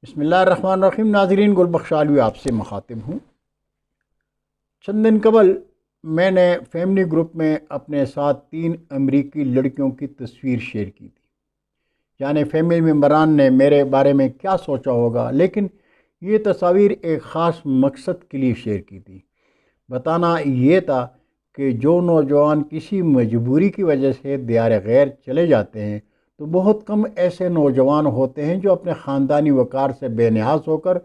بسم اللہ الرحمن الرحیم۔ ناظرین، گل بخش علوی آپ سے مخاطب ہوں۔ چند دن قبل میں نے فیملی گروپ میں اپنے ساتھ 3 امریکی لڑکیوں کی تصویر شیئر کی تھی۔ یعنی فیملی ممبران نے میرے بارے میں کیا سوچا ہوگا، لیکن یہ تصاویر ایک خاص مقصد کے لیے شیئر کی تھی۔ بتانا یہ تھا کہ جو نوجوان کسی مجبوری کی وجہ سے دیار غیر چلے جاتے ہیں تو بہت کم ایسے نوجوان ہوتے ہیں جو اپنے خاندانی وقار سے بے نیاز ہو کر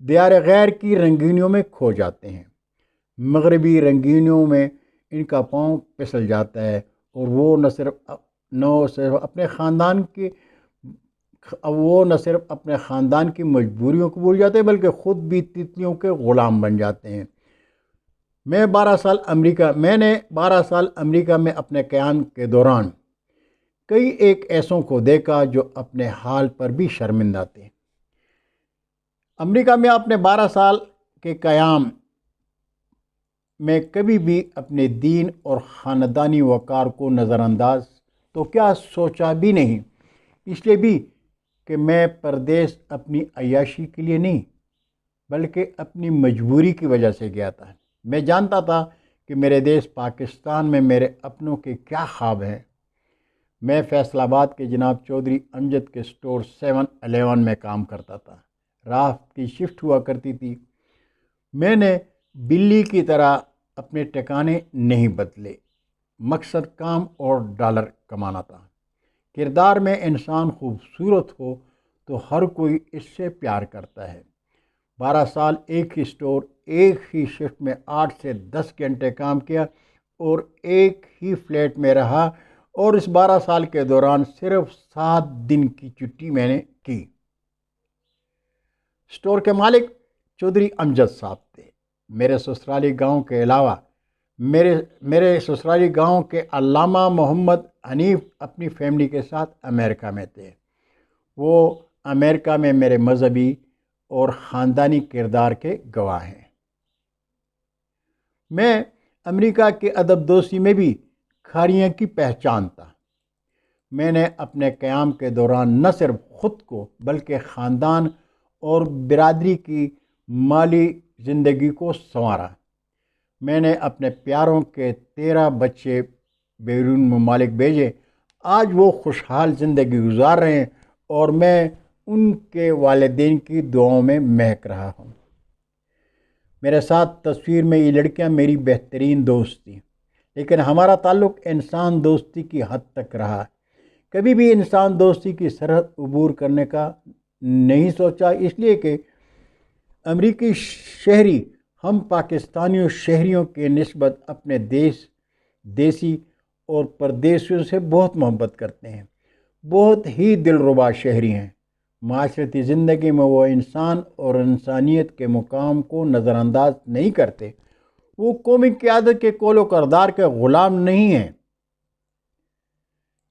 دیار غیر کی رنگینیوں میں کھو جاتے ہیں۔ مغربی رنگینیوں میں ان کا پاؤں پھسل جاتا ہے اور وہ نہ صرف اپنے خاندان کی مجبوریوں کو بھول جاتے ہیں بلکہ خود بھی تتلیوں کے غلام بن جاتے ہیں۔ میں نے 12 سال امریکہ میں اپنے قیام کے دوران کئی ایک ایسوں کو دیکھا جو اپنے حال پر بھی شرمندہ تھے۔ امریکہ میں اپنے 12 سال کے قیام میں کبھی بھی اپنے دین اور خاندانی وقار کو نظر انداز تو کیا سوچا بھی نہیں، اس لیے بھی کہ میں پردیس اپنی عیاشی کے لیے نہیں بلکہ اپنی مجبوری کی وجہ سے گیا تھا۔ میں جانتا تھا کہ میرے دیش پاکستان میں میرے اپنوں کے کیا خواب ہیں۔ میں فیصل آباد کے جناب چودھری امجد کے سٹور 7-11 میں کام کرتا تھا۔ رات کی شفٹ ہوا کرتی تھی۔ میں نے بلی کی طرح اپنے ٹھکانے نہیں بدلے۔ مقصد کام اور ڈالر کمانا تھا۔ کردار میں انسان خوبصورت ہو تو ہر کوئی اس سے پیار کرتا ہے۔ 12 سال ایک ہی سٹور، ایک ہی شفٹ میں 8 سے 10 گھنٹے کام کیا اور ایک ہی فلیٹ میں رہا، اور اس 12 سال کے دوران صرف 7 دن کی چھٹی میں نے کی۔ سٹور کے مالک چودھری امجد صاحب تھے۔ میرے سسرالی گاؤں کے علامہ محمد حنیف اپنی فیملی کے ساتھ امریکہ میں تھے۔ وہ امریکہ میں میرے مذہبی اور خاندانی کردار کے گواہ ہیں۔ میں امریکہ کے ادب دوستی میں بھی کھاریاں کی پہچان تھا۔ میں نے اپنے قیام کے دوران نہ صرف خود کو بلکہ خاندان اور برادری کی مالی زندگی کو سنوارا۔ میں نے اپنے پیاروں کے 13 بچے بیرون ممالک بھیجے۔ آج وہ خوشحال زندگی گزار رہے ہیں اور میں ان کے والدین کی دعاؤں میں مہک رہا ہوں۔ میرے ساتھ تصویر میں یہ لڑکیاں میری بہترین دوست تھیں، لیکن ہمارا تعلق انسان دوستی کی حد تک رہا۔ کبھی بھی انسان دوستی کی سرحد عبور کرنے کا نہیں سوچا، اس لیے کہ امریکی شہری ہم پاکستانی شہریوں کے نسبت اپنے دیسی اور پردیسیوں سے بہت محبت کرتے ہیں۔ بہت ہی دلربا شہری ہیں۔ معاشرتی زندگی میں وہ انسان اور انسانیت کے مقام کو نظر انداز نہیں کرتے۔ وہ قومی قیادت کے قول و کردار کے غلام نہیں ہیں۔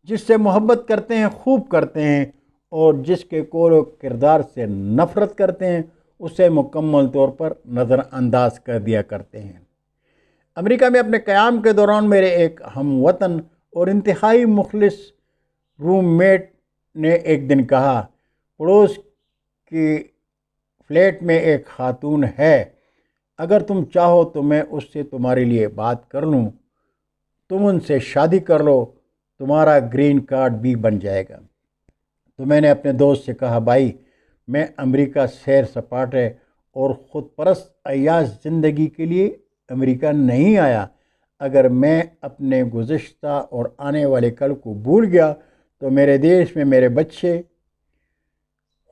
جس سے محبت کرتے ہیں خوب کرتے ہیں، اور جس کے قول و کردار سے نفرت کرتے ہیں اسے مکمل طور پر نظر انداز کر دیا کرتے ہیں۔ امریکہ میں اپنے قیام کے دوران میرے ایک ہم وطن اور انتہائی مخلص روم میٹ نے ایک دن کہا، پڑوس کی فلیٹ میں ایک خاتون ہے، اگر تم چاہو تو میں اس سے تمہارے لیے بات کر لوں، تم ان سے شادی کر لو، تمہارا گرین کارڈ بھی بن جائے گا۔ تو میں نے اپنے دوست سے کہا، بھائی میں امریکہ سیر سپاٹے اور خود پرست عیاش زندگی کے لیے امریکہ نہیں آیا۔ اگر میں اپنے گزشتہ اور آنے والے کل کو بھول گیا تو میرے دیش میں میرے بچے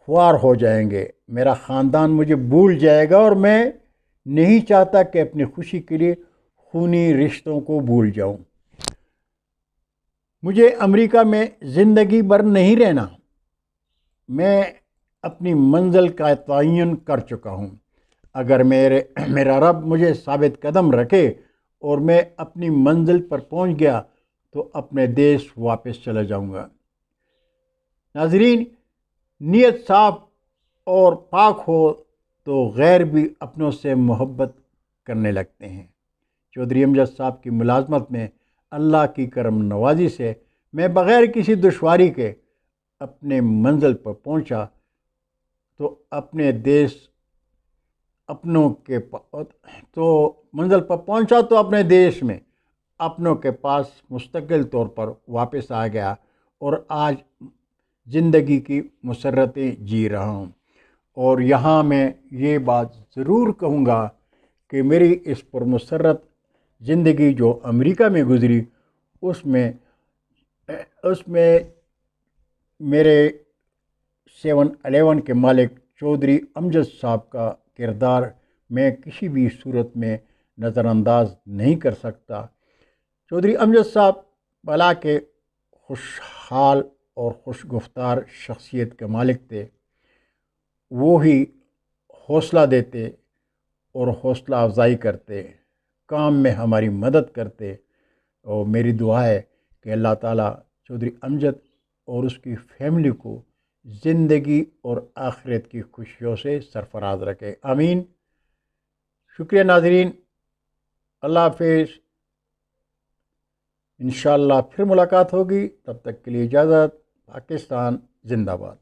خوار ہو جائیں گے، میرا خاندان مجھے بھول جائے گا، اور میں نہیں چاہتا کہ اپنی خوشی کے لیے خونی رشتوں کو بھول جاؤں۔ مجھے امریکہ میں زندگی بھر نہیں رہنا۔ میں اپنی منزل کا تعین کر چکا ہوں۔ اگر میرا رب مجھے ثابت قدم رکھے اور میں اپنی منزل پر پہنچ گیا تو اپنے دیش واپس چلا جاؤں گا۔ ناظرین، نیت صاف اور پاک ہو تو غیر بھی اپنوں سے محبت کرنے لگتے ہیں۔ چودھری امجد صاحب کی ملازمت میں اللہ کی کرم نوازی سے میں بغیر کسی دشواری کے اپنے منزل پر پہنچا تو اپنے دیش اپنوں کے تو منزل پر پہنچا تو اپنے دیش میں اپنوں کے پاس مستقل طور پر واپس آ گیا، اور آج زندگی کی مسرتیں جی رہا ہوں۔ اور یہاں میں یہ بات ضرور کہوں گا کہ میری اس پرمسرت زندگی جو امریکہ میں گزری، اس میں میرے 7-11 کے مالک چودھری امجد صاحب کا کردار میں کسی بھی صورت میں نظر انداز نہیں کر سکتا۔ چودھری امجد صاحب بلا کے خوشحال اور خوش گفتار شخصیت کے مالک تھے۔ وہ ہی حوصلہ دیتے اور حوصلہ افزائی کرتے، کام میں ہماری مدد کرتے، اور میری دعا ہے کہ اللہ تعالیٰ چودھری امجد اور اس کی فیملی کو زندگی اور آخرت کی خوشیوں سے سرفراز رکھے، آمین۔ شکریہ ناظرین، اللہ حافظ، انشاءاللہ پھر ملاقات ہوگی، تب تک کے لیے اجازت۔ پاکستان زندہ باد۔